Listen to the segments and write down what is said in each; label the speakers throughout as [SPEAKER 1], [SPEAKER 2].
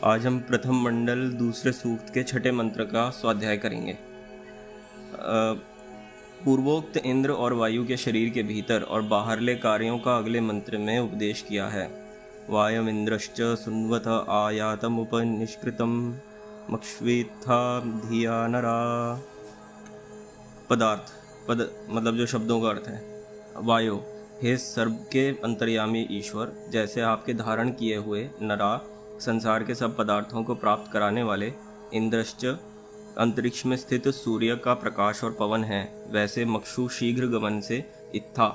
[SPEAKER 1] आज हम प्रथम मंडल दूसरे सूक्त के छठे मंत्र का स्वाध्याय करेंगे। पूर्वोक्त इंद्र और वायु के शरीर के भीतर और बाहरले कार्यों का अगले मंत्र में उपदेश किया है। वायमिंद्रश्च सुन्वत आयातमुपनिष्कृतं मक्ष्वीत्था धिया नरा। पदार्थ पद मतलब जो शब्दों का अर्थ है। वायु, हे सर्व के अंतर्यामी ईश्वर, जैसे आपके धारण किए हुए नरा संसार के सब पदार्थों को प्राप्त कराने वाले इंद्रश्च अंतरिक्ष में स्थित सूर्य का प्रकाश और पवन है, वैसे मक्षु शीघ्र गमन से इत्था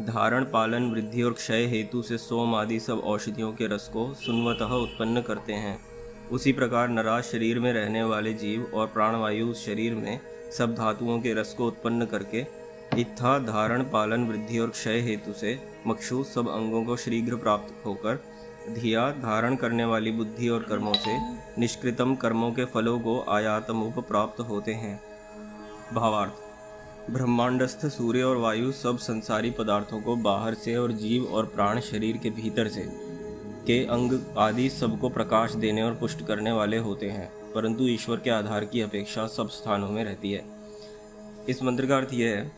[SPEAKER 1] धारण पालन वृद्धि और क्षय हेतु से सोम आदि सब औषधियों के रस को सुन्वतः उत्पन्न करते हैं। उसी प्रकार नरा शरीर में रहने वाले जीव और प्राणवायु शरीर में सब धातुओं के रस को उत्पन्न करके इत्था धारण पालन वृद्धि और क्षय हेतु से मक्षु सब अंगों को शीघ्र प्राप्त होकर धिया धारण करने वाली बुद्धि और कर्मों से निष्कृतम कर्मों के फलों को आयातमुप प्राप्त होते हैं। भावार्थ, ब्रह्मांडस्थ सूर्य और वायु सब संसारी पदार्थों को बाहर से और जीव और प्राण शरीर के भीतर से के अंग आदि सबको प्रकाश देने और पुष्ट करने वाले होते हैं, परंतु ईश्वर के आधार की अपेक्षा सब स्थानों में रहती है। इस मंत्र का अर्थ यह है,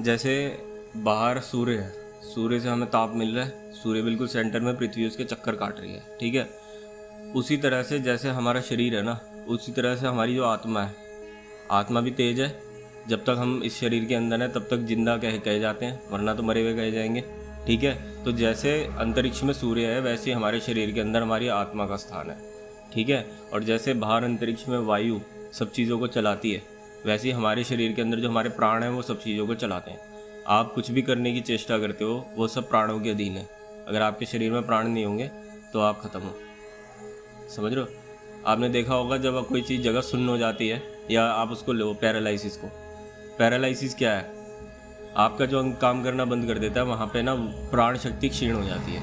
[SPEAKER 1] जैसे बाहर सूर्य है, सूर्य से हमें ताप मिल रहा है, सूर्य बिल्कुल सेंटर में, पृथ्वी उसके चक्कर काट रही है, ठीक है। उसी तरह से जैसे हमारा शरीर है ना, उसी तरह से हमारी जो आत्मा है, आत्मा भी तेज है। जब तक हम इस शरीर के अंदर हैं तब तक जिंदा कहे जाते हैं, वरना तो मरे हुए कहे जाएंगे, ठीक है। तो जैसे अंतरिक्ष में सूर्य है, वैसे हमारे शरीर के अंदर हमारी आत्मा का स्थान है, ठीक है। और जैसे बाहर अंतरिक्ष में वायु सब चीज़ों को चलाती है, वैसे ही हमारे शरीर के अंदर जो हमारे प्राण हैं वो सब चीज़ों को चलाते हैं। आप कुछ भी करने की चेष्टा करते हो वो सब प्राणों के अधीन है। अगर आपके शरीर में प्राण नहीं होंगे तो आप ख़त्म हो, समझ रहे हो। आपने देखा होगा जब कोई चीज़ जगह सुन्न हो जाती है, या आप उसको लो पैरालिसिस को, पैरालिसिस क्या है, आपका जो अंग काम करना बंद कर देता है, वहाँ पे ना प्राण शक्ति क्षीण हो जाती है,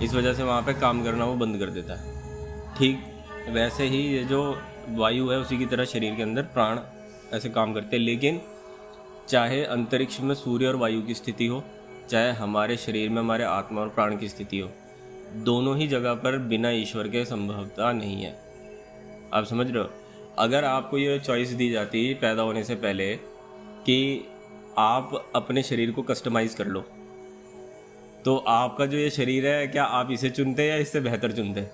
[SPEAKER 1] इस वजह से वहाँ पे काम करना वो बंद कर देता है। ठीक वैसे ही ये जो वायु है उसी की तरह शरीर के अंदर प्राण ऐसे काम करते हैं। लेकिन चाहे अंतरिक्ष में सूर्य और वायु की स्थिति हो, चाहे हमारे शरीर में हमारे आत्मा और प्राण की स्थिति हो, दोनों ही जगह पर बिना ईश्वर के संभवता नहीं है। आप समझ रहे हो। अगर आपको ये चॉइस दी जाती पैदा होने से पहले कि आप अपने शरीर को कस्टमाइज़ कर लो, तो आपका जो ये शरीर है, क्या आप इसे चुनते या इससे बेहतर चुनते?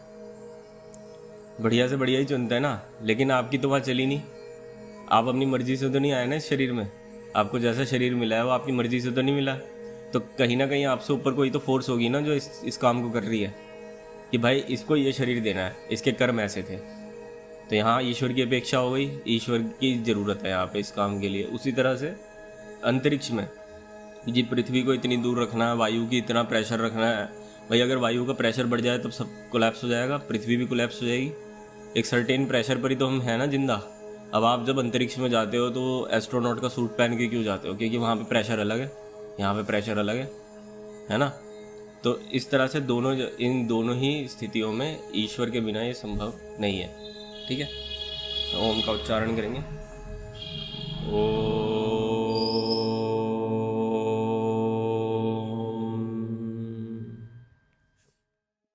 [SPEAKER 1] बढ़िया से बढ़िया ही चुनते हैं ना। लेकिन आपकी तो वहाँ चली नहीं, आप अपनी मर्जी से तो नहीं आए ना इस शरीर में। आपको जैसा शरीर मिला है वो आपकी मर्जी से तो नहीं मिला। तो कहीं ना कहीं आपसे ऊपर कोई तो फोर्स होगी ना जो इस काम को कर रही है कि भाई इसको ये शरीर देना है, इसके कर्म ऐसे थे। तो यहाँ ईश्वर की अपेक्षा हो गई, ईश्वर की ज़रूरत है यहाँ पे इस काम के लिए। उसी तरह से अंतरिक्ष में जी पृथ्वी को इतनी दूर रखना है, वायु की इतना प्रेशर रखना है। भाई अगर वायु का प्रेशर बढ़ जाए तब सब कोलैप्स हो जाएगा, पृथ्वी भी कोलैप्स हो जाएगी। एक सर्टेन प्रेशर पर ही तो हम हैं ना जिंदा। अब आप जब अंतरिक्ष में जाते हो तो एस्ट्रोनॉट का सूट पहन के क्यों जाते हो? क्योंकि वहाँ पे प्रेशर अलग है, यहाँ पे प्रेशर अलग है ना। तो इस तरह से इन दोनों ही स्थितियों में ईश्वर के बिना ये संभव नहीं है, ठीक है। तो ओम का उच्चारण करेंगे। ओ